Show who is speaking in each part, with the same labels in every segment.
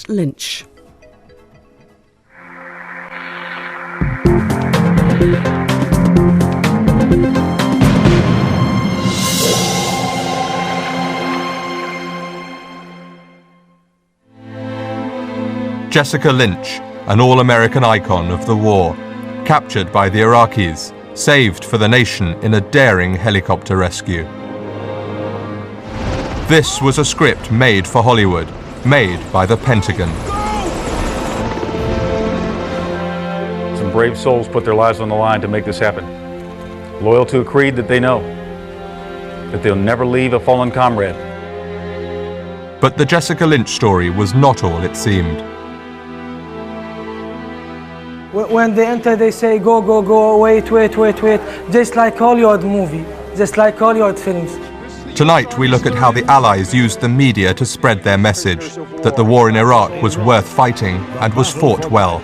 Speaker 1: Private Lynch.
Speaker 2: Jessica Lynch, an all-American icon of the war, captured by the Iraqis, saved for the nation in a daring helicopter rescue. This was a script made for Hollywood, made by the Pentagon.
Speaker 3: Some brave souls put their lives on the line to make this happen, loyal to a creed that they know, that they'll never leave a fallen comrade.
Speaker 2: But the Jessica Lynch story was not all it seemed.
Speaker 4: When they enter, they say, go, go, go, wait, wait, wait, wait, just like Hollywood movie, just like Hollywood films.
Speaker 2: Tonight we look at how the Allies used the media to spread their message, that the war in Iraq was worth fighting and was fought well.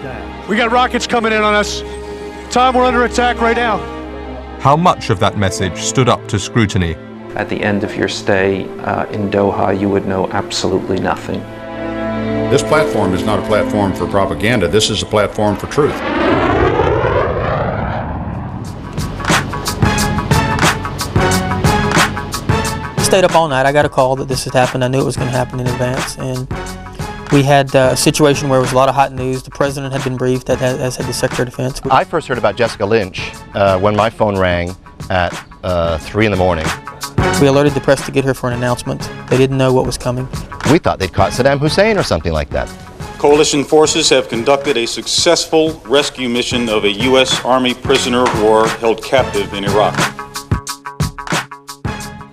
Speaker 5: We got rockets coming in on us. Tom, we're under attack right now.
Speaker 2: How much of that message stood up to scrutiny?
Speaker 6: At the end of your stay in Doha, you would know absolutely nothing.
Speaker 7: This platform is not a platform for propaganda. This is a platform for truth.
Speaker 8: Stayed up all night. I got a call that this had happened. I knew it was going to happen in advance, and we had a situation where it was a lot of hot news. The president had been briefed, as had the Secretary of Defense.
Speaker 9: I first heard about Jessica Lynch when my phone rang at 3 in the morning.
Speaker 8: We alerted the press to get her for an announcement. They didn't know what was coming.
Speaker 9: We thought they'd caught Saddam Hussein or something like that.
Speaker 10: Coalition forces have conducted a successful rescue mission of a U.S. Army prisoner of war held captive in Iraq.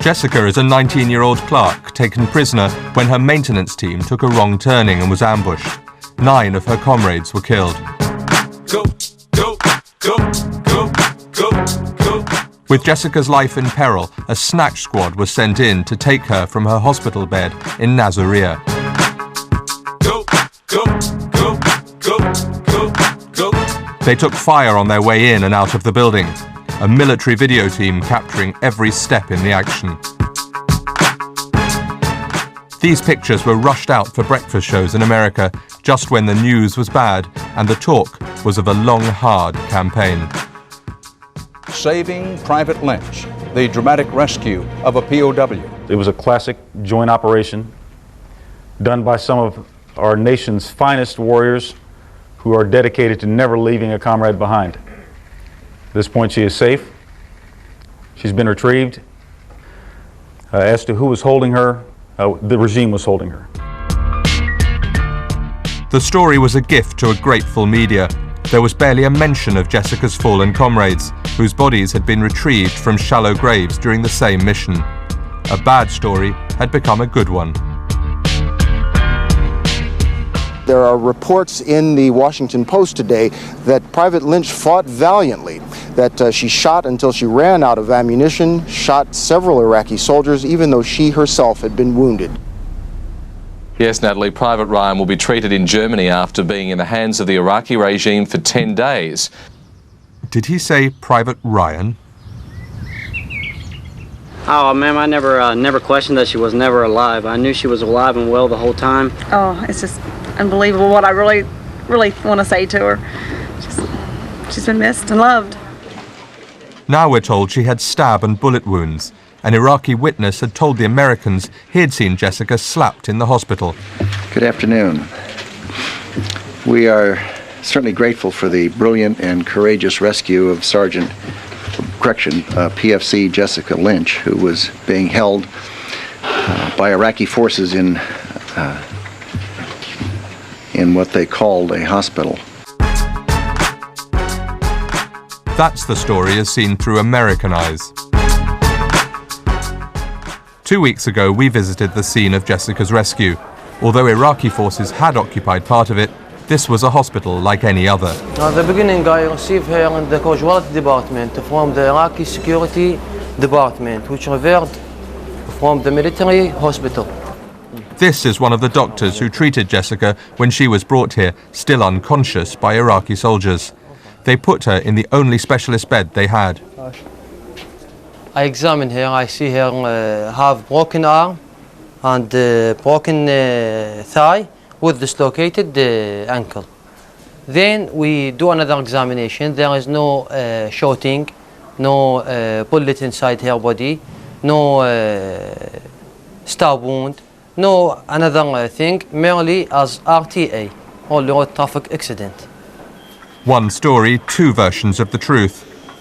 Speaker 2: Jessica is a 19-year-old clerk taken prisoner when her maintenance team took a wrong turning and was ambushed. 9 of her comrades were killed.
Speaker 11: Go, go, go, go, go, go.
Speaker 2: With Jessica's life in peril, a snatch squad was sent in to take her from her hospital bed in Nasiriyah.
Speaker 11: Go, go, go, go, go, go.
Speaker 2: They took fire on their way in and out of the building, a military video team capturing every step in the action. These pictures were rushed out for breakfast shows in America just when the news was bad and the talk was of a long, hard campaign.
Speaker 7: Saving Private Lynch, the dramatic rescue of a POW.
Speaker 3: It was a classic joint operation done by some of our nation's finest warriors who are dedicated to never leaving a comrade behind. At this point, she is safe. She's been retrieved. As to who was holding her, the regime was holding her.
Speaker 2: The story was a gift to a grateful media. There was barely a mention of Jessica's fallen comrades, whose bodies had been retrieved from shallow graves during the same mission. A bad story had become a good one.
Speaker 12: There are reports in the Washington Post today that Private Lynch fought valiantly, that she shot until she ran out of ammunition, shot several Iraqi soldiers, even though she herself had been wounded.
Speaker 13: Yes, Natalie, Private Ryan will be treated in Germany after being in the hands of the Iraqi regime for 10 days.
Speaker 2: Did he say Private Ryan?
Speaker 14: Oh, ma'am, I never questioned that she was never alive. I knew she was alive and well the whole time.
Speaker 15: Oh, it's just unbelievable what I really want to say to her. She's been missed and loved.
Speaker 2: Now we're told she had stab and bullet wounds. An Iraqi witness had told the Americans he had seen Jessica slapped in the hospital.
Speaker 16: Good afternoon. We are certainly grateful for the brilliant and courageous rescue of PFC Jessica Lynch, who was being held by Iraqi forces in what they called a hospital.
Speaker 2: That's the story as seen through American eyes. 2 weeks ago, we visited the scene of Jessica's rescue. Although Iraqi forces had occupied part of it, this was a hospital like any other.
Speaker 4: At the beginning, I received her in the casualty department from the Iraqi security department, which referred from the military hospital.
Speaker 2: This is one of the doctors who treated Jessica when she was brought here, still unconscious, by Iraqi soldiers. They put her in the only specialist bed they had.
Speaker 4: I examined her. I see her have broken arm and broken thigh with dislocated ankle. Then we do another examination. There is no shooting, no bullet inside her body, no stab wound, no another thing, merely as RTA, or road traffic accident.
Speaker 2: One story, two versions of the truth.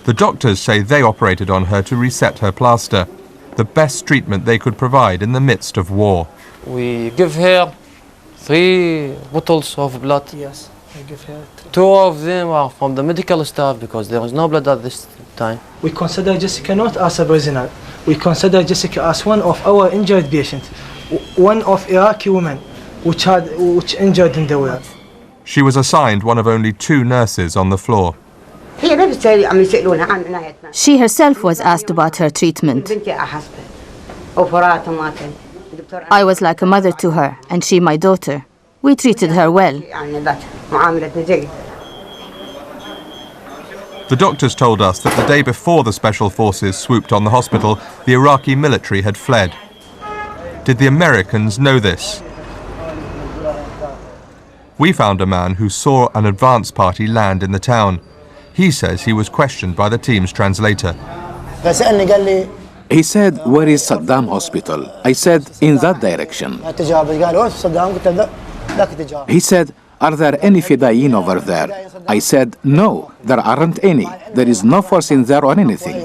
Speaker 2: The doctors say they operated on her to reset her plaster, the best treatment they could provide in the midst of war.
Speaker 4: We give her 3 bottles of blood.
Speaker 8: Yes, I give her 3.
Speaker 4: 2 of them are from the medical staff because there is no blood at this time.
Speaker 8: We consider Jessica not as a prisoner. We consider Jessica as one of our injured patients, one of Iraqi women which injured in the war.
Speaker 2: She was assigned one of only 2 nurses on the floor.
Speaker 1: She herself was asked about her treatment. I was like a mother to her, and she my daughter. We treated her well.
Speaker 2: The doctors told us that the day before the special forces swooped on the hospital, the Iraqi military had fled. Did the Americans know this? We found a man who saw an advance party land in the town. He says he was questioned by the team's translator.
Speaker 17: He said, "Where is Saddam Hospital?" I said, "In that direction." He said, "Are there any Fedayeen over there?" I said, "No, there aren't any. There is no force in there or anything."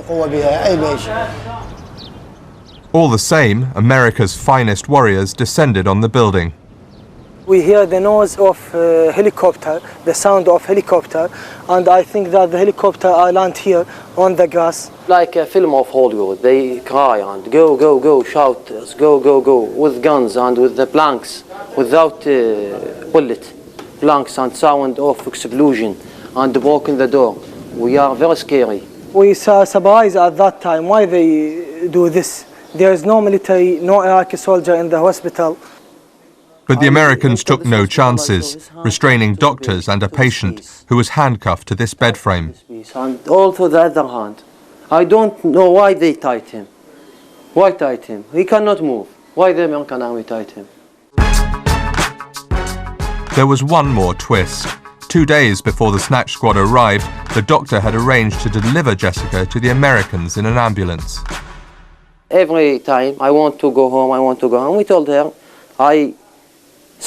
Speaker 2: All the same, America's finest warriors descended on the building.
Speaker 8: We hear the noise of helicopter, the sound of helicopter, and I think that the helicopter land here on the grass.
Speaker 4: Like a film of Hollywood, they cry and go, go, go, shout, go, go, go, with guns and with the blanks, without bullet, blanks and sound of explosion and broken the door. We are very scary.
Speaker 8: We saw surprised at that time why they do this. There is no military, no Iraqi soldier in the hospital.
Speaker 2: But the Americans took no chances, restraining doctors and a patient who was handcuffed to this bed frame.
Speaker 4: And also the other hand, I don't know why they tied him. Why tied him? He cannot move. Why the American army tied him?
Speaker 2: There was one more twist. 2 days before the snatch squad arrived, the doctor had arranged to deliver Jessica to the Americans in an ambulance.
Speaker 4: Every time I want to go home, I want to go home. We told her,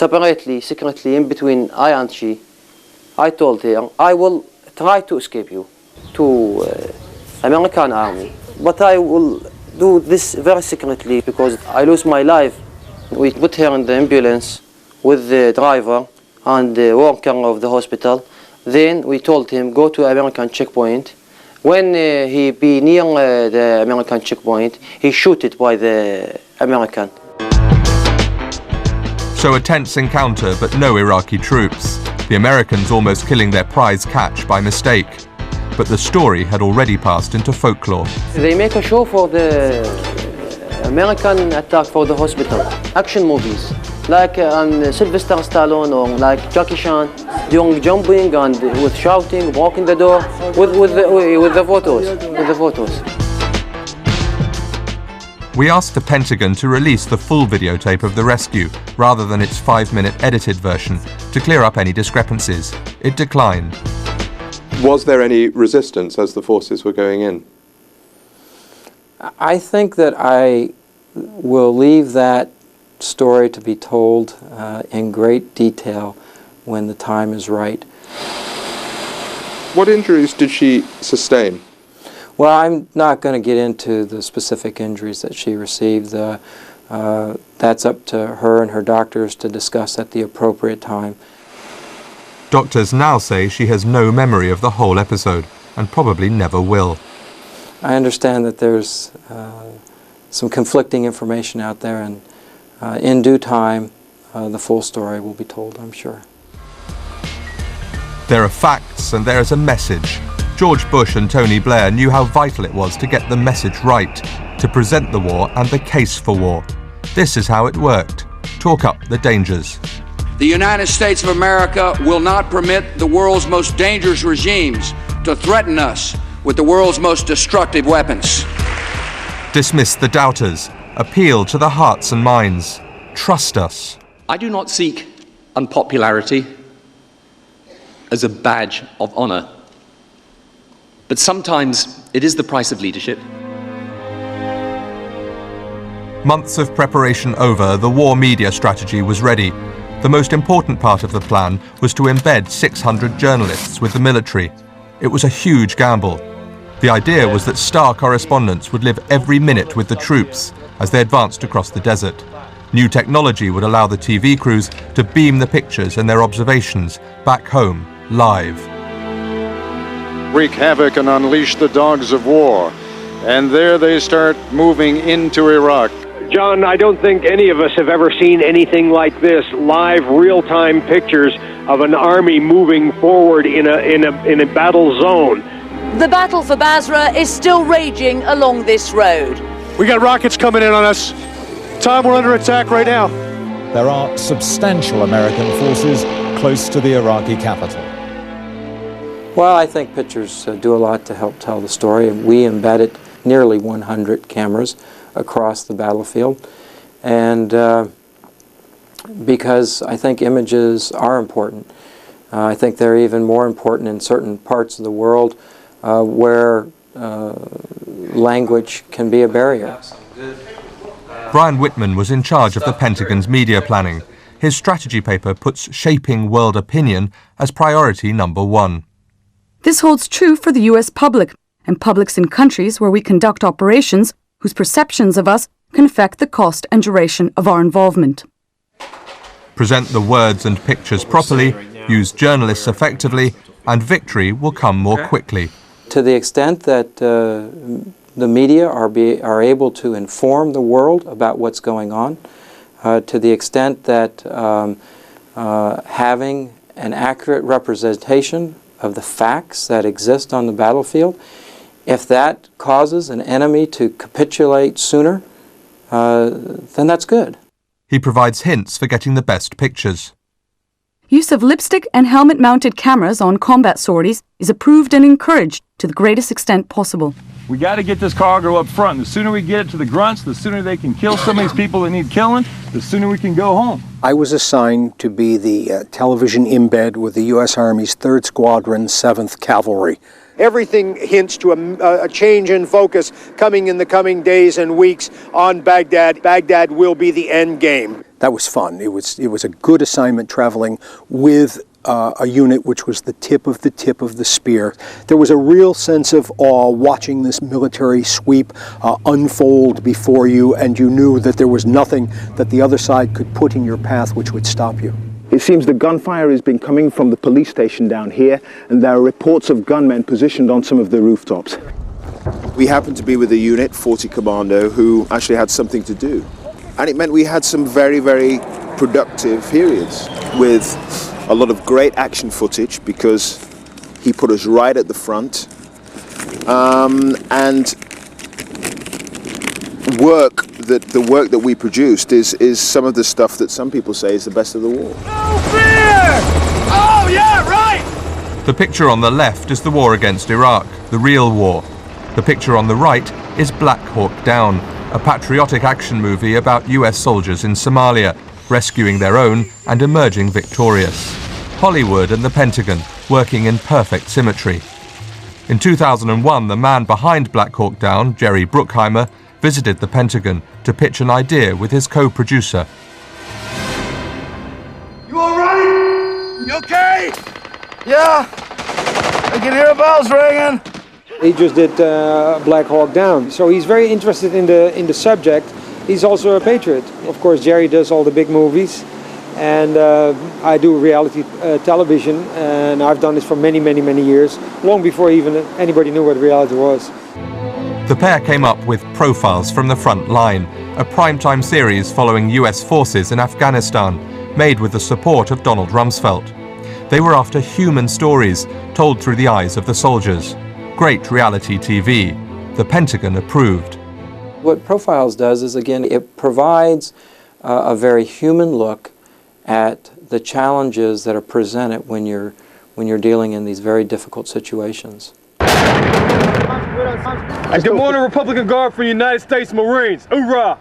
Speaker 4: separately, secretly, in between I and she, I told her, I will try to escape you to American army, but I will do this very secretly because I lose my life. We put her in the ambulance with the driver and the worker of the hospital. Then we told him, go to American checkpoint. When he be near the American checkpoint, he shoot it by the American.
Speaker 2: So a tense encounter, but no Iraqi troops. The Americans almost killing their prize catch by mistake. But the story had already passed into folklore.
Speaker 4: They make a show for the American attack for the hospital. Action movies, like Sylvester Stallone or like Jackie Chan, doing jumping and with shouting, walking the door, with the photos.
Speaker 2: We asked the Pentagon to release the full videotape of the rescue, rather than its 5-minute edited version, to clear up any discrepancies. It declined.
Speaker 18: Was there any resistance as the forces were going in?
Speaker 6: I think that I will leave that story to be told in great detail when the time is right.
Speaker 18: What injuries did she sustain?
Speaker 6: Well, I'm not going to get into the specific injuries that she received. That's up to her and her doctors to discuss at the appropriate time.
Speaker 2: Doctors now say she has no memory of the whole episode, and probably never will.
Speaker 6: I understand that there's some conflicting information out there, and in due time, the full story will be told, I'm sure.
Speaker 2: There are facts and there is a message. George Bush and Tony Blair knew how vital it was to get the message right, to present the war and the case for war. This is how it worked. Talk up the dangers.
Speaker 19: The United States of America will not permit the world's most dangerous regimes to threaten us with the world's most destructive weapons.
Speaker 2: Dismiss the doubters. Appeal to the hearts and minds. Trust us.
Speaker 20: I do not seek unpopularity as a badge of honor. But sometimes it is the price of leadership.
Speaker 2: Months of preparation over, the war media strategy was ready. The most important part of the plan was to embed 600 journalists with the military. It was a huge gamble. The idea was that star correspondents would live every minute with the troops as they advanced across the desert. New technology would allow the TV crews to beam the pictures and their observations back home, live.
Speaker 21: Wreak havoc and unleash the dogs of war. And there they start moving into Iraq.
Speaker 22: John, I don't think any of us have ever seen anything like this. Live, real-time pictures of an army moving forward in a battle zone.
Speaker 23: The battle for Basra is still raging along this road.
Speaker 5: We got rockets coming in on us. Tom, we're under attack right now.
Speaker 24: There are substantial American forces close to the Iraqi capital.
Speaker 6: Well, I think pictures do a lot to help tell the story. We embedded nearly 100 cameras across the battlefield, and because I think images are important. I think they're even more important in certain parts of the world where language can be a barrier.
Speaker 2: Brian Whitman was in charge of the Pentagon's media planning. His strategy paper puts shaping world opinion as priority number one.
Speaker 25: This holds true for the U.S. public and publics in countries where we conduct operations whose perceptions of us can affect the cost and duration of our involvement.
Speaker 2: Present the words and pictures properly, use journalists effectively, and victory will come more quickly.
Speaker 6: To the extent that the media are able to inform the world about what's going on, to the extent that having an accurate representation of the facts that exist on the battlefield, if that causes an enemy to capitulate sooner, then that's good.
Speaker 2: He provides hints for getting the best pictures.
Speaker 25: Use of lipstick and helmet-mounted cameras on combat sorties is approved and encouraged to the greatest extent possible.
Speaker 26: We got to get this cargo up front. The sooner we get it to the grunts, the sooner they can kill some of these people that need killing, the sooner we can go home.
Speaker 27: I was assigned to be the television embed with the U.S. Army's 3rd Squadron, 7th Cavalry.
Speaker 12: Everything hints to a change in focus coming in the coming days and weeks on Baghdad. Baghdad will be the end game.
Speaker 27: That was fun. It was a good assignment traveling with a unit which was the tip of the spear. There was a real sense of awe watching this military sweep unfold before you, and you knew that there was nothing that the other side could put in your path which would stop you.
Speaker 28: It seems the gunfire has been coming from the police station down here, and there are reports of gunmen positioned on some of the rooftops.
Speaker 29: We happened to be with a unit, 40 Commando, who actually had something to do. And it meant we had some very, very productive periods with a lot of great action footage because he put us right at the front. And the work that we produced is some of the stuff that some people say is the best of the war.
Speaker 11: No fear! Oh, yeah, right!
Speaker 2: The picture on the left is the war against Iraq, the real war. The picture on the right is Black Hawk Down, a patriotic action movie about US soldiers in Somalia, rescuing their own and emerging victorious. Hollywood and the Pentagon working in perfect symmetry. In 2001, the man behind Black Hawk Down, Jerry Bruckheimer, visited the Pentagon to pitch an idea with his co-producer.
Speaker 11: You all right? You okay? Yeah. I can hear bells ringing.
Speaker 30: He just did Black Hawk Down, so he's very interested in the subject. He's also a patriot. Of course, Jerry does all the big movies, and I do reality television, and I've done this for many, many, many years, long before even anybody knew what reality was.
Speaker 2: The pair came up with Profiles from the Front Line, a primetime series following US forces in Afghanistan, made with the support of Donald Rumsfeld. They were after human stories told through the eyes of the soldiers. Great reality TV. The Pentagon approved.
Speaker 6: What Profiles does is, again, it provides a very human look at the challenges that are presented when you're dealing in these very difficult situations.
Speaker 26: Good morning, Republican Guard for the United States Marines. Hoorah!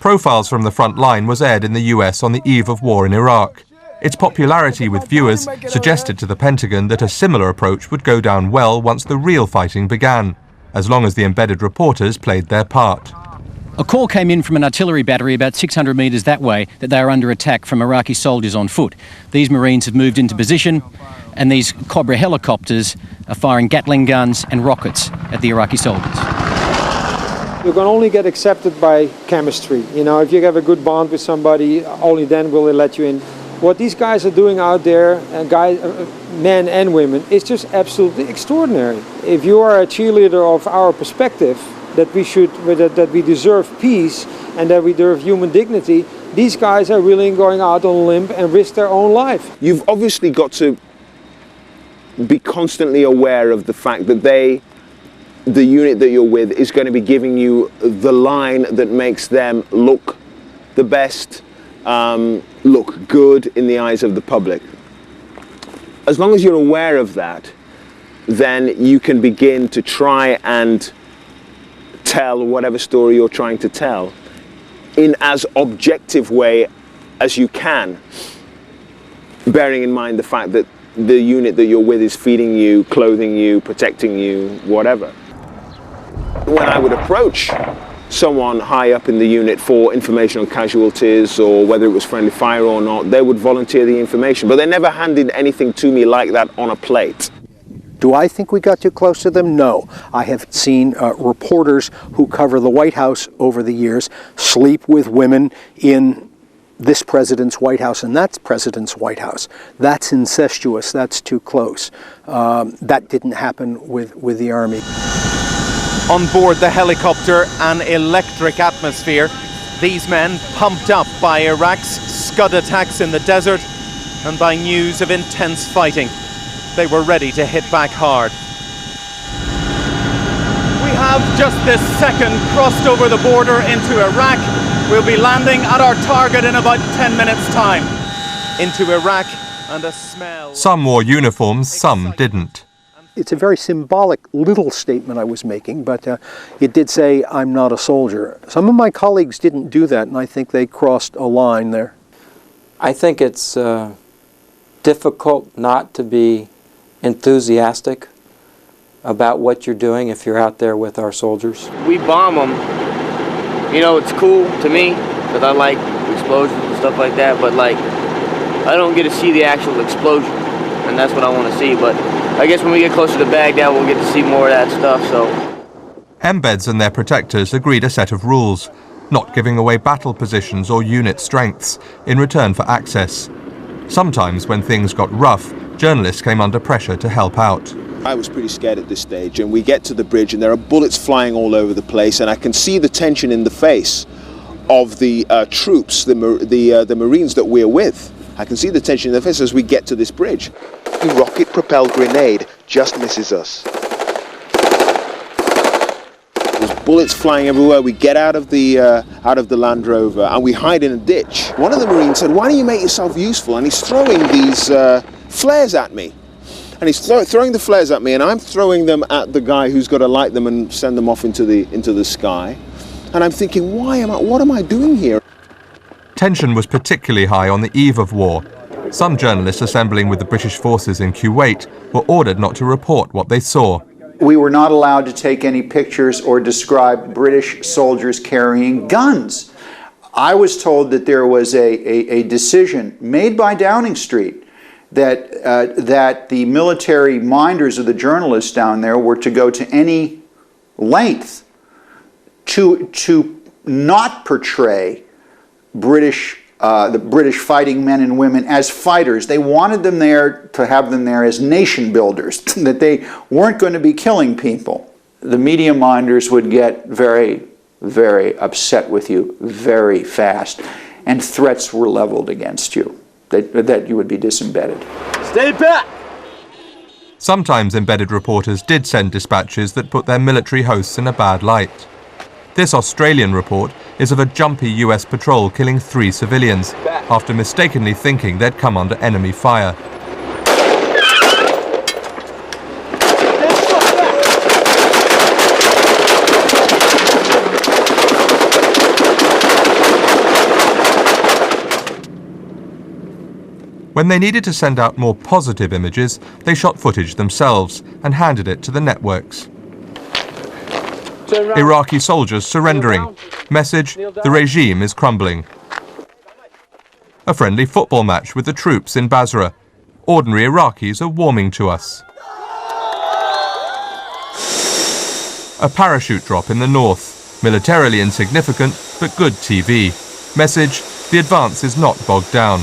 Speaker 2: Profiles from the Front Line was aired in the US on the eve of war in Iraq. Its popularity with viewers suggested to the Pentagon that a similar approach would go down well once the real fighting began, as long as the embedded reporters played their part.
Speaker 1: A call came in from an artillery battery about 600 metres that way that they are under attack from Iraqi soldiers on foot. These Marines have moved into position, and these Cobra helicopters are firing Gatling guns and rockets at the Iraqi soldiers.
Speaker 30: You can only get accepted by chemistry. You know, if you have a good bond with somebody, only then will they let you in. What these guys are doing out there, men and women, is just absolutely extraordinary. If you are a cheerleader of our perspective, that we deserve peace and that we deserve human dignity, these guys are really going out on a limb and risk their own life.
Speaker 29: You've obviously got to be constantly aware of the fact that the unit that you're with is going to be giving you the line that makes them look the best, look good in the eyes of the public. As long as you're aware of that, then you can begin to try and tell whatever story you're trying to tell in as objective way as you can, bearing in mind the fact that the unit that you're with is feeding you, clothing you, protecting you, whatever. When I would approach someone high up in the unit for information on casualties or whether it was friendly fire or not, they would volunteer the information, but they never handed anything to me like that on a plate.
Speaker 27: Do I think we got too close to them? No. I have seen reporters who cover the White House over the years sleep with women in this president's White House and that president's White House. That's incestuous. That's too close. That didn't happen with the Army.
Speaker 3: On board the helicopter, an electric atmosphere. These men pumped up by Iraq's Scud attacks in the desert and by news of intense fighting. They were ready to hit back hard. We have just this second crossed over the border into Iraq. We'll be landing at our target in about 10 minutes' time. Into Iraq, and a smell.
Speaker 2: Some wore uniforms, some didn't.
Speaker 27: It's a very symbolic little statement I was making, but it did say, "I'm not a soldier." Some of my colleagues didn't do that, and I think they crossed a line there.
Speaker 6: I think it's difficult not to be enthusiastic about what you're doing if you're out there with our soldiers.
Speaker 7: We bomb them. You know, it's cool to me because I like explosions and stuff like that, but like I don't get to see the actual explosion, and that's what I want to see. But I guess when we get closer to Baghdad, we'll get to see more of that stuff. So
Speaker 2: Embeds and their protectors agreed a set of rules, not giving away battle positions or unit strengths in return for access. Sometimes when things got rough, journalists came under pressure to help out.
Speaker 29: I was pretty scared at this stage, and we get to the bridge and there are bullets flying all over the place, and I can see the tension in the face of the troops, the Marines that we're with. I can see the tension in their face as we get to this bridge. The rocket-propelled grenade just misses us. There's bullets flying everywhere. We get out of the Land Rover and we hide in a ditch. One of the Marines said, "Why don't you make yourself useful?" And he's throwing these flares at me. And he's throwing the flares at me, and I'm throwing them at the guy who's got to light them and send them off into the sky. And I'm thinking, what am I doing here?
Speaker 2: Tension was particularly high on the eve of war. Some journalists assembling with the British forces in Kuwait were ordered not to report what they saw.
Speaker 9: We were not allowed to take any pictures or describe British soldiers carrying guns. I was told that there was a decision made by Downing Street that the military minders of the journalists down there were to go to any length to not portray the British fighting men and women as fighters. They wanted them there to have them there as nation builders, that they weren't going to be killing people. The media minders would get very, very upset with you very fast, and threats were leveled against you, that you would be disembedded.
Speaker 7: Stay back!
Speaker 2: Sometimes embedded reporters did send dispatches that put their military hosts in a bad light. This Australian report is of a jumpy US patrol killing 3 civilians after mistakenly thinking they'd come under enemy fire. When they needed to send out more positive images, they shot footage themselves and handed it to the networks. Iraqi soldiers surrendering. Message, the regime is crumbling. A friendly football match with the troops in Basra. Ordinary Iraqis are warming to us. A parachute drop in the north. Militarily insignificant, but good TV. Message, the advance is not bogged down.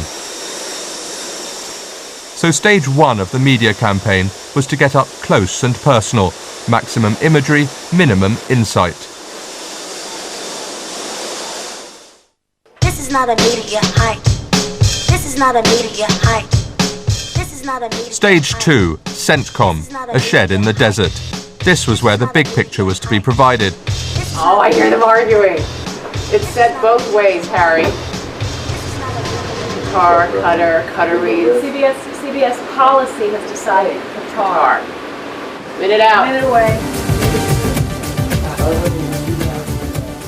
Speaker 2: So stage one of the media campaign was to get up close and personal. Maximum imagery, minimum insight.
Speaker 4: This is not a media hype. This is not a media hype. This is not a media
Speaker 2: Stage two, CENTCOM, a shed in the desert. This was where the big picture was to be provided.
Speaker 8: Oh, I hear them arguing. It's said both ways, Harry. Qatar, Qatar, Qataris.
Speaker 10: CBS policy has decided Qatar.
Speaker 8: Minute out.
Speaker 10: Minute away.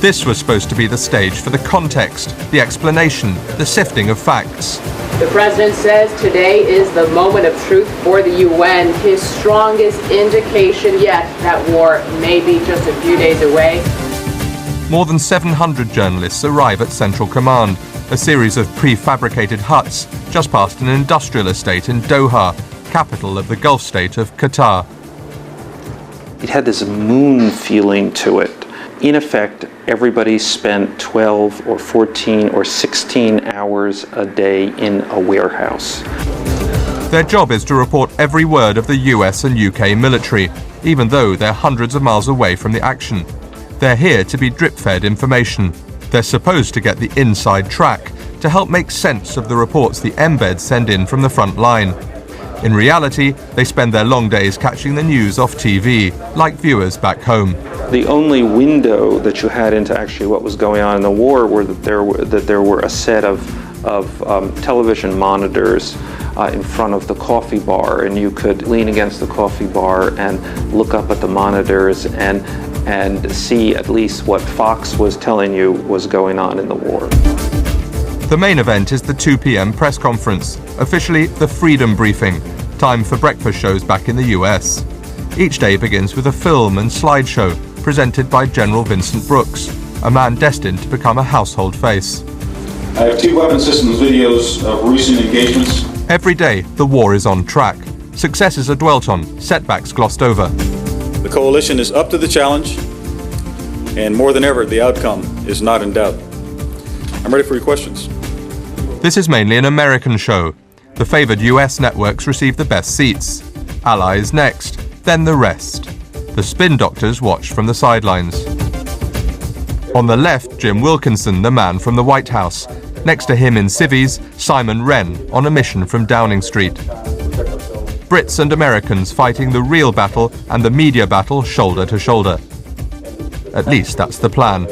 Speaker 2: This was supposed to be the stage for the context, the explanation, the sifting of facts.
Speaker 8: The president says today is the moment of truth for the UN, his strongest indication yet that war may be just a few days away.
Speaker 2: More than 700 journalists arrive at Central Command, a series of prefabricated huts just past an industrial estate in Doha, capital of the Gulf state of Qatar.
Speaker 6: It had this moon feeling to it. In effect, everybody spent 12 or 14 or 16 hours a day in a warehouse.
Speaker 2: Their job is to report every word of the US and UK military, even though they're hundreds of miles away from the action. They're here to be drip-fed information. They're supposed to get the inside track, to help make sense of the reports the embeds send in from the front line. In reality, they spend their long days catching the news off TV, like viewers back home.
Speaker 6: The only window that you had into actually what was going on in the war were that there were a set of television monitors in front of the coffee bar, and you could lean against the coffee bar and look up at the monitors and see at least what Fox was telling you was going on in the war.
Speaker 2: The main event is the 2 p.m. press conference, officially the Freedom Briefing, time for breakfast shows back in the US. Each day begins with a film and slideshow presented by General Vincent Brooks, a man destined to become a household face.
Speaker 13: I have 2 weapon systems videos of recent engagements.
Speaker 2: Every day, the war is on track. Successes are dwelt on, setbacks glossed over.
Speaker 13: The coalition is up to the challenge, and more than ever, the outcome is not in doubt. I'm ready for your questions.
Speaker 2: This is mainly an American show. The favoured US networks receive the best seats. Allies next, then the rest. The spin doctors watch from the sidelines. On the left, Jim Wilkinson, the man from the White House. Next to him in civvies, Simon Wren, on a mission from Downing Street. Brits and Americans fighting the real battle and the media battle shoulder to shoulder. At least that's the plan.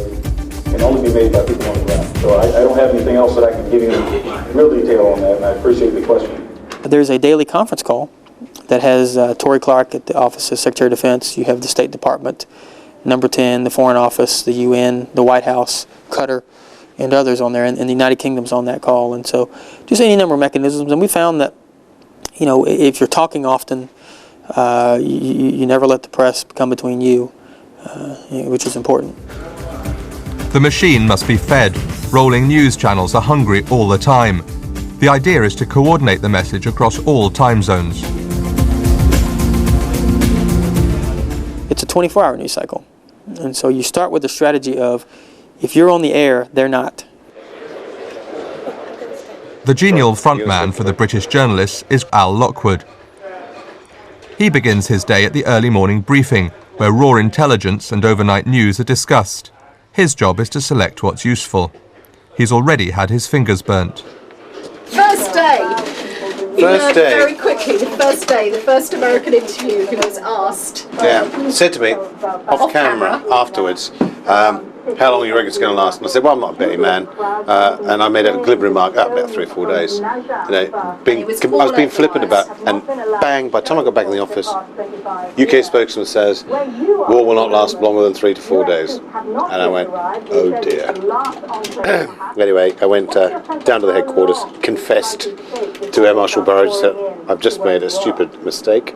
Speaker 13: Can only be made by people on the ground. So I don't have anything else that I can give you in real detail on that, and I appreciate the question.
Speaker 14: There's a daily conference call that has Tory Clark at the Office of Secretary of Defense. You have the State Department, Number 10, the Foreign Office, the UN, the White House, Qatar, and others on there, and the United Kingdom's on that call. And so just any number of mechanisms. And we found that, you know, if you're talking often, you never let the press come between you, which is important.
Speaker 2: The machine must be fed. Rolling news channels are hungry all the time. The idea is to coordinate the message across all time zones.
Speaker 14: It's a 24-hour news cycle. And so you start with the strategy of, if you're on the air, they're not.
Speaker 2: The genial frontman for the British journalists is Al Lockwood. He begins his day at the early morning briefing, where raw intelligence and overnight news are discussed. His job is to select what's useful. He's already had his fingers burnt.
Speaker 10: First day.
Speaker 15: First day.
Speaker 10: Very quickly, the first American interview who was asked.
Speaker 15: Said to me off camera afterwards, how long you reckon it's going to last? And I said, well, I'm not a betting man. And I made a glib remark, about 3 or 4 days. I was being flippant about, and bang, by the time I got back in the office, UK spokesman says, war will not last longer than 3 to 4 days. And I went, oh dear. Anyway, I went down to the headquarters, confessed to Air Marshal Burridge, said, I've just made a stupid mistake.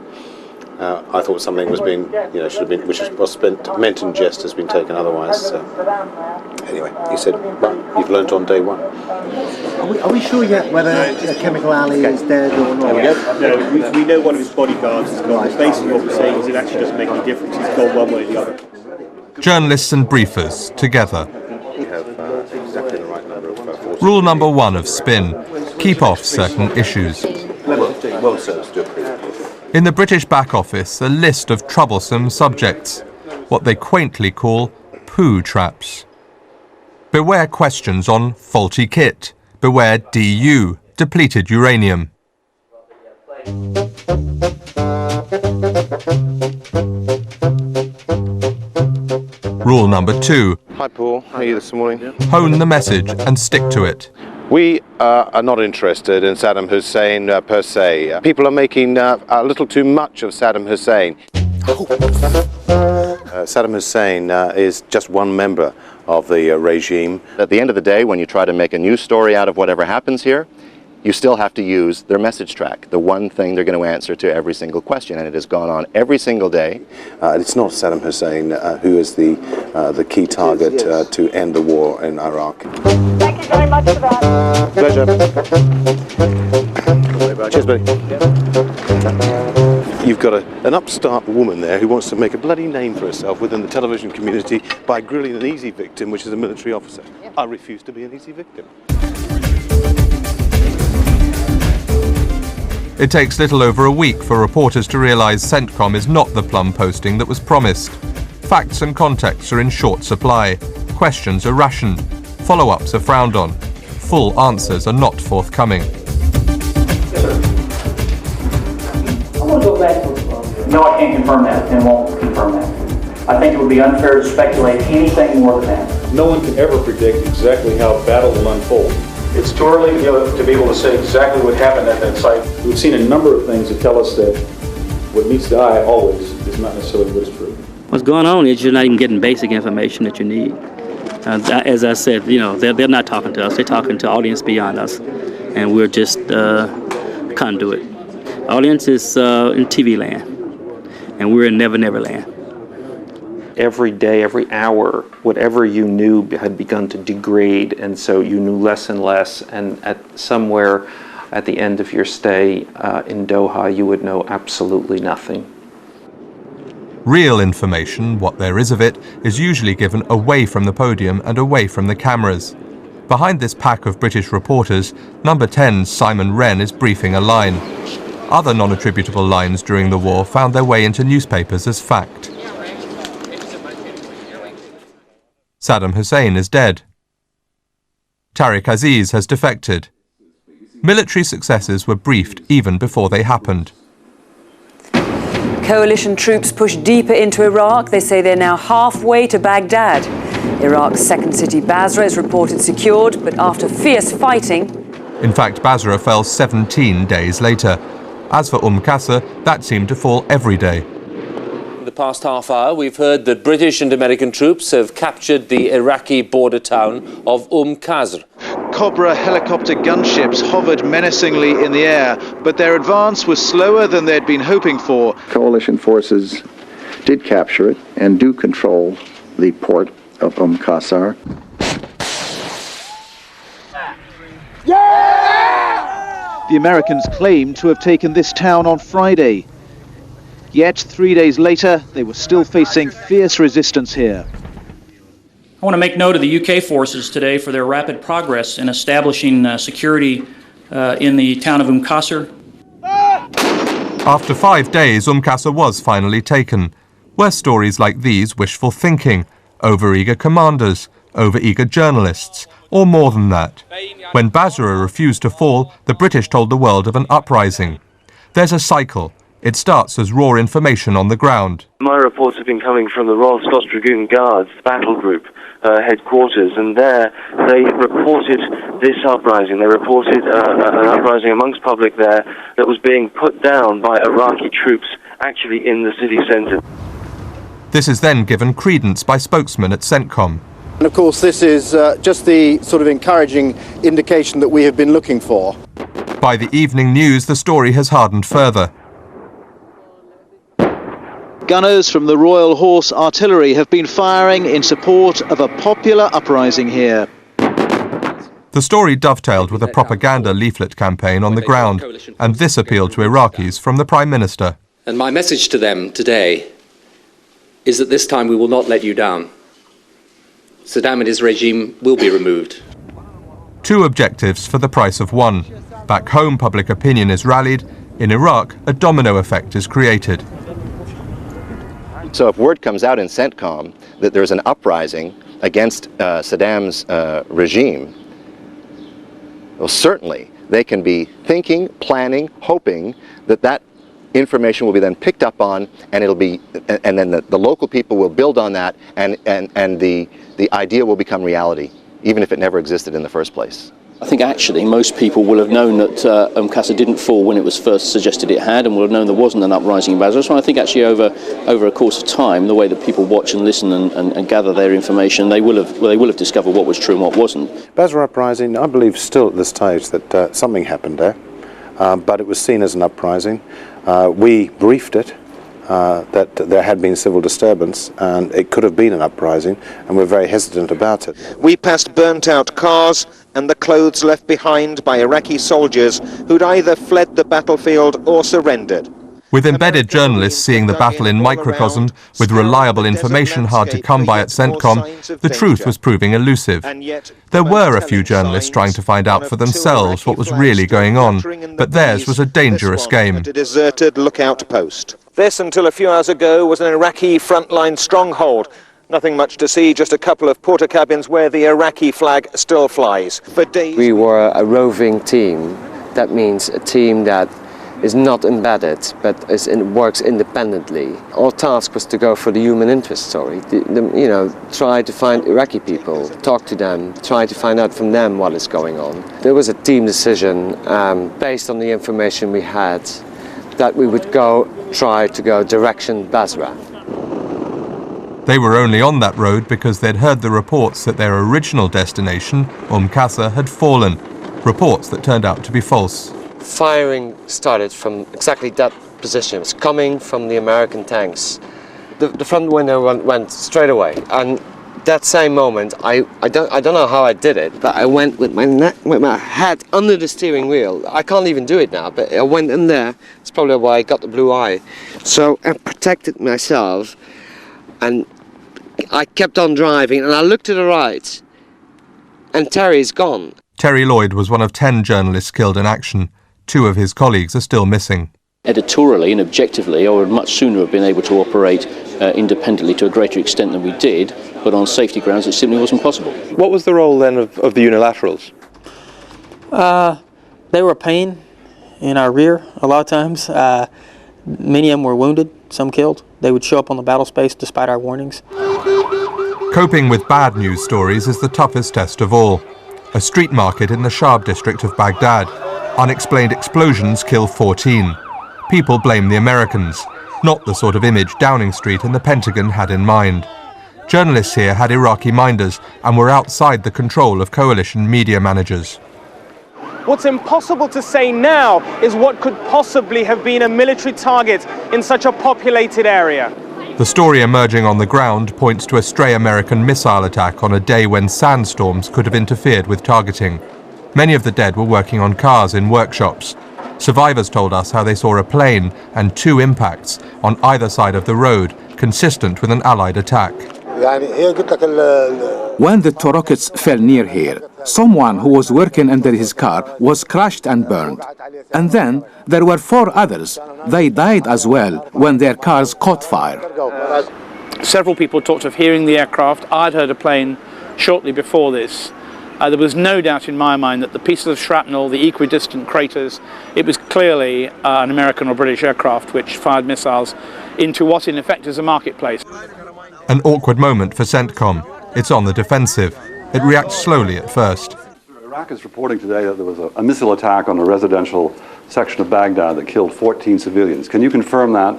Speaker 15: I thought something was being, should have been, which was meant in jest, has been taken otherwise. So. Anyway, he said, well, you've learnt on day one.
Speaker 5: Are we sure yet whether Chemical Ali is dead or not?
Speaker 16: No, we know one of his bodyguards is gone. Basically what we're saying is it actually doesn't make any difference. He's gone one way or the other.
Speaker 2: Journalists and briefers, together.
Speaker 15: We have exactly the right number of forces.
Speaker 2: Rule number 1 of spin: keep off certain issues.
Speaker 15: Well served to approve.
Speaker 2: In the British back office, a list of troublesome subjects, what they quaintly call poo traps. Beware questions on faulty kit. Beware DU, depleted uranium. Rule number 2.
Speaker 15: Hi Paul, how are you this morning?
Speaker 2: Hone the message and stick to it.
Speaker 15: We are not interested in Saddam Hussein per se. People are making a little too much of Saddam Hussein. Saddam Hussein is just one member of the regime.
Speaker 17: At the end of the day, when you try to make a news story out of whatever happens here, you still have to use their message track, the one thing they're going to answer to every single question, and it has gone on every single day.
Speaker 15: It's not Saddam Hussein who is the key target to end the war in Iraq.
Speaker 10: Thank you very much for that.
Speaker 15: Pleasure. Cheers, buddy. You've got an upstart woman there who wants to make a bloody name for herself within the television community by grilling an easy victim, which is a military officer. I refuse to be an easy victim.
Speaker 2: It takes little over a week for reporters to realise CENTCOM is not the plum posting that was promised. Facts and context are in short supply. Questions are rationed. Follow-ups are frowned on. Full answers are not forthcoming.
Speaker 18: I want to go back to no, I can't confirm that and won't confirm that. I think it would be unfair to speculate anything more than that.
Speaker 13: No one can ever predict exactly how battle will unfold.
Speaker 19: It's too early to be able to say exactly what happened at that site.
Speaker 13: We've seen a number of things that tell us that what meets the eye always is not necessarily what is true.
Speaker 20: What's going on is you're not even getting basic information that you need. As I said, they're not talking to us. They're talking to audience beyond us, and we're just conduit. Audience is in TV land, and we're in Never Never Land.
Speaker 21: Every day, every hour, whatever you knew had begun to degrade, and so you knew less and less, and somewhere at the end of your stay in Doha, you would know absolutely nothing.
Speaker 2: Real information, what there is of it, is usually given away from the podium and away from the cameras. Behind this pack of British reporters, number 10's Simon Wren is briefing a line. Other non-attributable lines during the war found their way into newspapers as fact. Saddam Hussein is dead. Tariq Aziz has defected. Military successes were briefed even before they happened.
Speaker 21: Coalition troops push deeper into Iraq. They say they're now halfway to Baghdad. Iraq's second city, Basra, is reported secured, but after fierce fighting...
Speaker 2: In fact, Basra fell 17 days later. As for Qasr, that seemed to fall every day.
Speaker 22: In the past half hour, we've heard that British and American troops have captured the Iraqi border town of Qasr.
Speaker 23: Cobra helicopter gunships hovered menacingly in the air, but their advance was slower than they'd been hoping for.
Speaker 24: Coalition forces did capture it and do control the port of Qasr.
Speaker 23: The Americans claimed to have taken this town on Friday. Yet 3 days later, they were still facing fierce resistance here.
Speaker 31: I want to make note of the UK forces today for their rapid progress in establishing security in the town of Qasr.
Speaker 2: After 5 days, Qasr was finally taken. Were stories like these wishful thinking, overeager commanders, overeager journalists, or more than that? When Basra refused to fall, the British told the world of an uprising. There's a cycle. It starts as raw information on the ground.
Speaker 32: My reports have been coming from the Royal Scots Dragoon Guards battle group,
Speaker 1: headquarters, and there they reported this uprising. They reported an uprising amongst public there that was being put down by Iraqi troops actually in the city centre.
Speaker 2: This is then given credence by spokesmen at CENTCOM.
Speaker 3: And of course this is just the sort of encouraging indication that we have been looking for.
Speaker 2: By the evening news, the story has hardened further.
Speaker 23: Gunners from the Royal Horse Artillery have been firing in support of a popular uprising here.
Speaker 2: The story dovetailed with a propaganda leaflet campaign on the ground, and this appealed to Iraqis from the Prime Minister.
Speaker 9: And my message to them today is that this time we will not let you down. Saddam and his regime will be removed.
Speaker 2: Two objectives for the price of one. Back home, public opinion is rallied. In Iraq, a domino effect is created.
Speaker 17: So if word comes out in CENTCOM that there's an uprising against Saddam's regime, well, certainly they can be thinking, planning, hoping that that information will be then picked up on, and it'll be, and then the local people will build on that, and the idea will become reality, even if it never existed in the first place.
Speaker 11: I think actually most people will have known that Qasr didn't fall when it was first suggested it had, and will have known there wasn't an uprising in Basra. So I think actually over a course of time, the way that people watch and listen and gather their information, they will have discovered what was true and what wasn't.
Speaker 15: Basra uprising, I believe still at this stage that something happened there, but it was seen as an uprising. We briefed it that there had been civil disturbance and it could have been an uprising, and we're very hesitant about it.
Speaker 12: We passed burnt-out cars and the clothes left behind by Iraqi soldiers who'd either fled the battlefield or surrendered.
Speaker 2: With embedded journalists seeing the battle in microcosm, with reliable information hard to come by at CENTCOM, the truth was proving elusive. There were a few journalists trying to find out for themselves what was really going on, but theirs was a dangerous game.
Speaker 12: A deserted lookout post. This, until a few hours ago, was an Iraqi frontline stronghold. Nothing much to see, just a couple of porter cabins where the Iraqi flag still flies. For days
Speaker 25: we were a roving team. That means a team that is not embedded, but works independently. Our task was to go for the human interest story. Try to find Iraqi people, talk to them, try to find out from them what is going on. There was a team decision based on the information we had that we would try to go direction Basra.
Speaker 2: They were only on that road because they'd heard the reports that their original destination, Qasr, had fallen. Reports that turned out to be false.
Speaker 25: Firing started from exactly that position. It was coming from the American tanks. The front window went straight away, and that same moment, I don't know how I did it, but I went with my head under the steering wheel. I can't even do it now, but I went in there. That's probably why I got the blue eye. So I protected myself, and I kept on driving, and I looked to the right, and Terry's gone.
Speaker 2: Terry Lloyd was one of 10 journalists killed in action. 2 of his colleagues are still missing.
Speaker 11: Editorially and objectively, I would much sooner have been able to operate independently to a greater extent than we did, but on safety grounds it simply wasn't possible.
Speaker 26: What was the role then of the unilaterals?
Speaker 14: They were a pain in our rear a lot of times. Many of them were wounded, some killed. They would show up on the battle space despite our warnings.
Speaker 2: Coping with bad news stories is the toughest test of all. A street market in the Shab district of Baghdad. Unexplained explosions kill 14. People blame the Americans, not the sort of image Downing Street and the Pentagon had in mind. Journalists here had Iraqi minders and were outside the control of coalition media managers.
Speaker 27: What's impossible to say now is what could possibly have been a military target in such a populated area.
Speaker 2: The story emerging on the ground points to a stray American missile attack on a day when sandstorms could have interfered with targeting. Many of the dead were working on cars in workshops. Survivors told us how they saw a plane and 2 impacts on either side of the road, consistent with an Allied attack.
Speaker 28: When the 2 rockets fell near here, someone who was working under his car was crushed and burned. And then there were 4 others. They died as well when their cars caught fire.
Speaker 31: Several people talked of hearing the aircraft. I'd heard a plane shortly before this. There was no doubt in my mind that the pieces of shrapnel, the equidistant craters, it was clearly an American or British aircraft which fired missiles into what in effect is a marketplace.
Speaker 2: An awkward moment for CENTCOM. It's on the defensive. It reacts slowly at first.
Speaker 4: Iraq is reporting today that there was a missile attack on a residential section of Baghdad that killed 14 civilians. Can you confirm that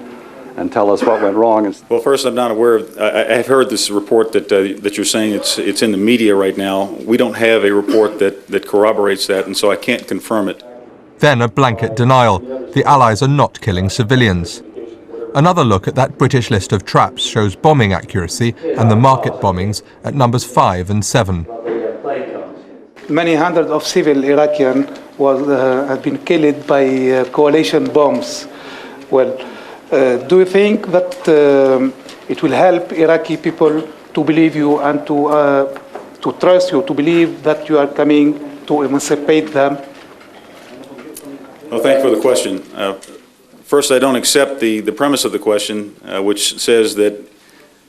Speaker 4: and tell us what went wrong?
Speaker 13: Well, first, I'm not aware of. I've heard this report that you're saying it's in the media right now. We don't have a report that corroborates that, and so I can't confirm it.
Speaker 2: Then a blanket denial. The Allies are not killing civilians. Another look at that British list of traps shows bombing accuracy and the market bombings at numbers 5 and 7.
Speaker 5: Many hundreds of civil Iraqians have been killed by coalition bombs. Well, do you think that it will help Iraqi people to believe you and to trust you, to believe that you are coming to emancipate them?
Speaker 13: Well, thank you for the question. First, I don't accept the premise of the question, which says that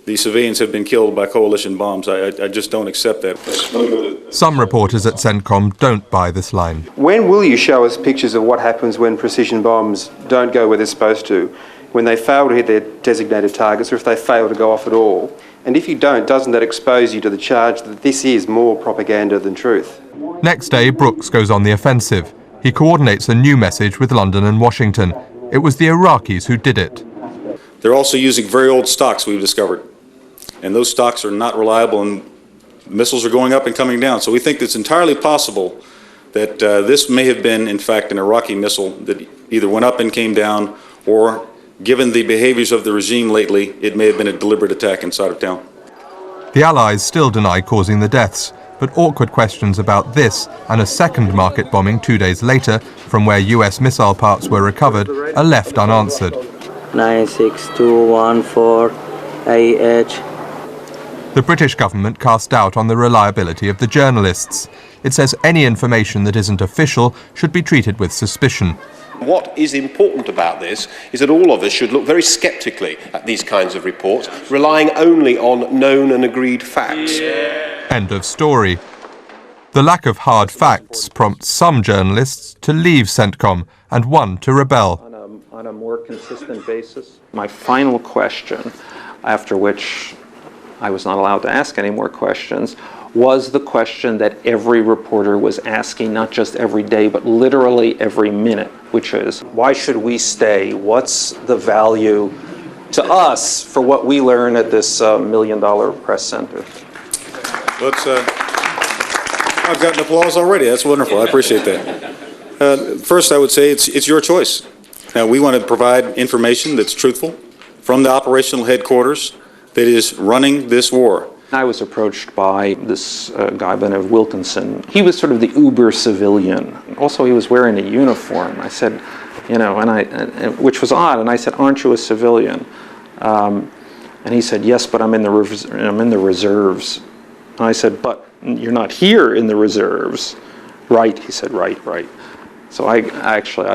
Speaker 13: the civilians have been killed by coalition bombs. I just don't accept that.
Speaker 2: Some reporters at CENTCOM don't buy this line.
Speaker 6: When will you show us pictures of what happens when precision bombs don't go where they're supposed to, when they fail to hit their designated targets, or if they fail to go off at all? And if you don't, doesn't that expose you to the charge that this is more propaganda than truth?
Speaker 2: Next day, Brooks goes on the offensive. He coordinates a new message with London and Washington. It was the Iraqis who did it.
Speaker 13: They're also using very old stocks, we've discovered. And those stocks are not reliable, and missiles are going up and coming down. So we think it's entirely possible that this may have been, in fact, an Iraqi missile that either went up and came down, or, given the behaviors of the regime lately, it may have been a deliberate attack inside of town.
Speaker 2: The Allies still deny causing the deaths, but awkward questions about this and a second market bombing 2 days later, from where US missile parts were recovered, are left unanswered.
Speaker 7: 96214 AH.
Speaker 2: The British government cast doubt on the reliability of the journalists. It says any information that isn't official should be treated with suspicion.
Speaker 8: What is important about this is that all of us should look very sceptically at these kinds of reports, relying only on known and agreed facts.
Speaker 2: End of story. The lack of hard facts prompts some journalists to leave CENTCOM and one to rebel.
Speaker 21: On a more consistent basis. My final question, after which I was not allowed to ask any more questions, was the question that every reporter was asking, not just every day, but literally every minute, which is, why should we stay? What's the value to us for what we learn at this $1 million press center?
Speaker 13: I've gotten applause already. That's wonderful. I appreciate that. First, I would say it's your choice. Now, we want to provide information that's truthful from the operational headquarters that is running this war.
Speaker 21: I was approached by this guy by the name of Wilkinson. He was sort of the uber civilian. Also, he was wearing a uniform. I said, which was odd. And I said, "Aren't you a civilian?" And he said, "Yes, but I'm in the reserves." And I said, "But you're not here in the reserves." "Right," he said, right. So I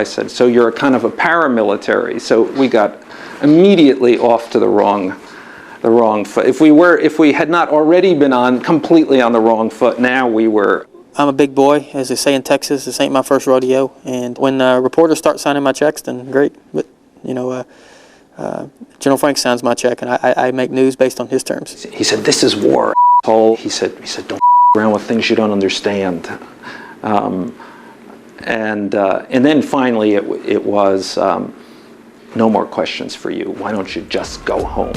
Speaker 21: said, "So you're a kind of a paramilitary." So we got immediately off to the wrong foot. If we had not already been completely on the wrong foot, now we were.
Speaker 14: I'm a big boy, as they say in Texas. This ain't my first rodeo. And when reporters start signing my checks, then great. But General Frank signs my check, and I make news based on his terms.
Speaker 21: He said, "This is war, asshole." He said, "Don't around with things you don't understand." And then finally it was, "No more questions for you. Why don't you just go home?"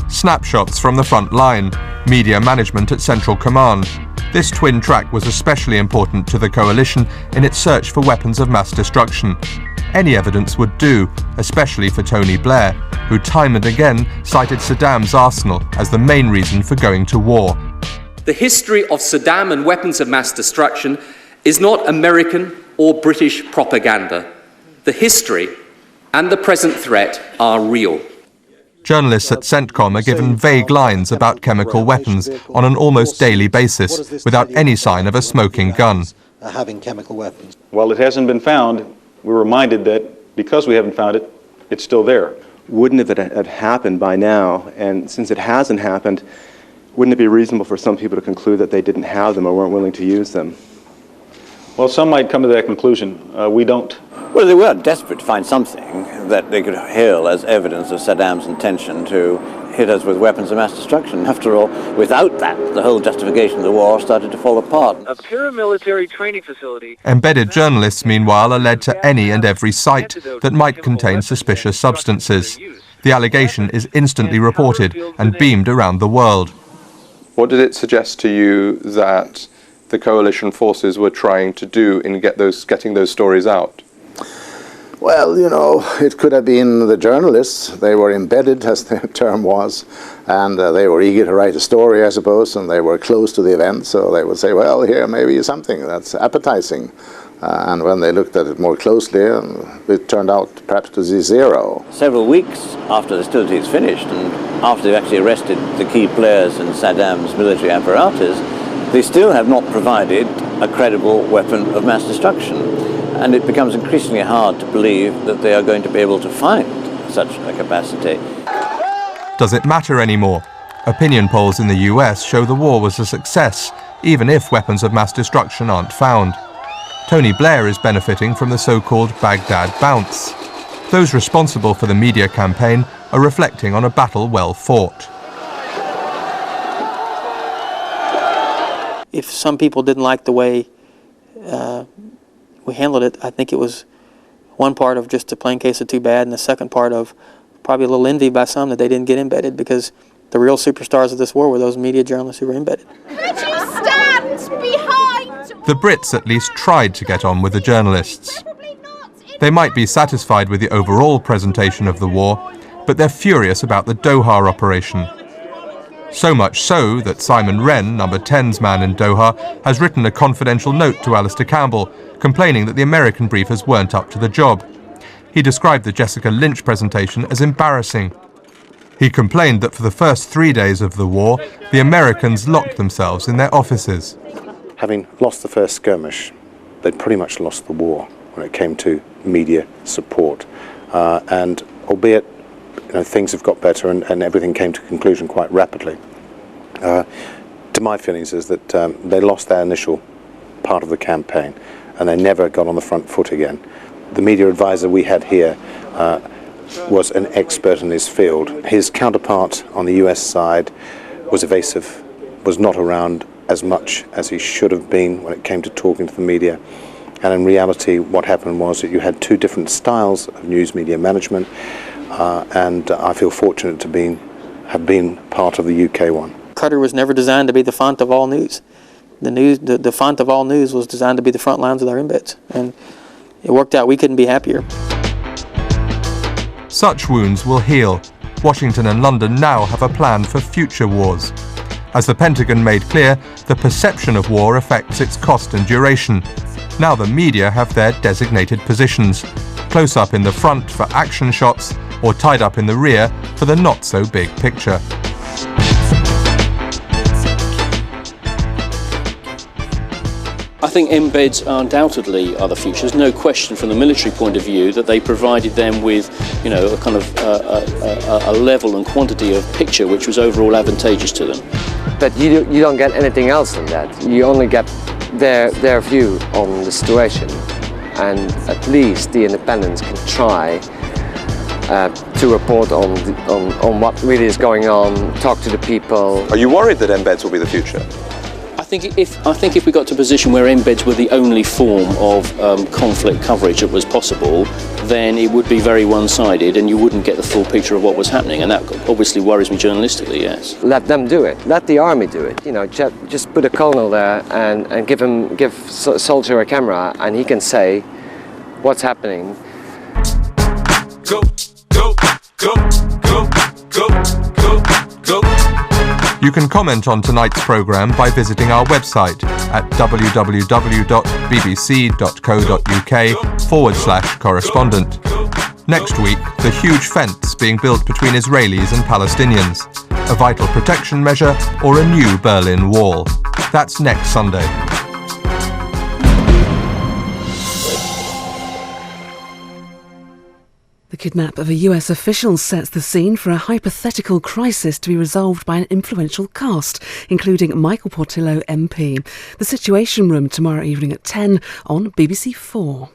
Speaker 2: Snapshots from the front line, media management at Central Command. This twin track was especially important to the coalition in its search for weapons of mass destruction. Any evidence would do, especially for Tony Blair, who time and again cited Saddam's arsenal as the main reason for going to war.
Speaker 9: The history of Saddam and weapons of mass destruction is not American or British propaganda. The history and the present threat are real.
Speaker 2: Journalists at CENTCOM are given vague lines about chemical weapons on an almost daily basis, without any sign of a smoking gun.
Speaker 10: Having chemical weapons.
Speaker 13: While it hasn't been found, we're reminded that because we haven't found it, it's still there.
Speaker 16: Wouldn't if it had happened by now, and since it hasn't happened, wouldn't it be reasonable for some people to conclude that they didn't have them or weren't willing to use them?
Speaker 13: Well, some might come to that conclusion. We don't.
Speaker 18: Well, they were desperate to find something that they could hail as evidence of Saddam's intention to
Speaker 1: hit us with weapons of mass destruction. After all, without that, the whole justification of the war started to fall apart.
Speaker 3: A paramilitary training facility.
Speaker 2: Embedded journalists, meanwhile, are led to any and every site that might contain suspicious substances. The allegation is instantly reported and beamed around the world.
Speaker 17: What did it suggest to you that the coalition forces were trying to do in getting those stories out?
Speaker 18: Well, you know, it could have been the journalists. They were embedded, as the term was, and they were eager to write a story, I suppose, and they were close to the event, so they would say, well, here may be something that's appetizing. And when they looked at it more closely, it turned out perhaps to be zero.
Speaker 1: Several weeks after the hostilities finished, and after they actually arrested the key players in Saddam's military apparatus, they still have not provided a credible weapon of mass destruction. And it becomes increasingly hard to believe that they are going to be able to find such a capacity.
Speaker 2: Does it matter anymore? Opinion polls in the US show the war was a success, even if weapons of mass destruction aren't found. Tony Blair is benefiting from the so-called Baghdad bounce. Those responsible for the media campaign are reflecting on a battle well fought.
Speaker 14: If some people didn't like the way we handled it, I think it was one part of just a plain case of too bad, and the second part of probably a little envy by some that they didn't get embedded, because the real superstars of this war were those media journalists who were embedded.
Speaker 19: Could you stand behind?
Speaker 2: The Brits at least tried to get on with the journalists. They might be satisfied with the overall presentation of the war, but they're furious about the Doha operation. So much so that Simon Wren, number 10's man in Doha, has written a confidential note to Alistair Campbell, complaining that the American briefers weren't up to the job. He described the Jessica Lynch presentation as embarrassing. He complained that for the first 3 days of the war, the Americans locked themselves in their offices.
Speaker 15: Having lost the first skirmish, they'd pretty much lost the war when it came to media support. And albeit things have got better and everything came to conclusion quite rapidly, to my feelings is that they lost their initial part of the campaign and they never got on the front foot again. The media advisor we had here was an expert in his field. His counterpart on the US side was evasive, was not around as much as he should have been when it came to talking to the media. And in reality, what happened was that you had two different styles of news media management, and I feel fortunate to have been part of the UK one.
Speaker 14: Qatar was never designed to be the font of all news. The font of all news was designed to be the front lines of their embeds, and it worked out. We couldn't be happier.
Speaker 2: Such wounds will heal. Washington and London now have a plan for future wars. As the Pentagon made clear, the perception of war affects its cost and duration. Now the media have their designated positions, close up in the front for action shots or tied up in the rear for the not-so-big picture.
Speaker 11: I think embeds undoubtedly are the future. There's no question from the military point of view that they provided them with, a kind of a level and quantity of picture which was overall advantageous to them.
Speaker 25: But you don't get anything else than that. You only get their view on the situation, and at least the independents can try to report on what really is going on, talk to the people.
Speaker 17: Are you worried that embeds will be the future?
Speaker 11: I think if we got to a position where embeds were the only form of conflict coverage that was possible, then it would be very one-sided and you wouldn't get the full picture of what was happening, and that obviously worries me journalistically, yes.
Speaker 25: Let them do it. Let the army do it. Just put a colonel there and give a soldier a camera and he can say what's happening.
Speaker 20: Go, go, go, go, go, go, go.
Speaker 2: You can comment on tonight's programme by visiting our website at www.bbc.co.uk/correspondent. Next week, the huge fence being built between Israelis and Palestinians, a vital protection measure or a new Berlin Wall. That's next Sunday.
Speaker 22: The kidnap of a US official sets the scene for a hypothetical crisis to be resolved by an influential cast, including Michael Portillo MP. The Situation Room tomorrow evening at 10 on BBC 4.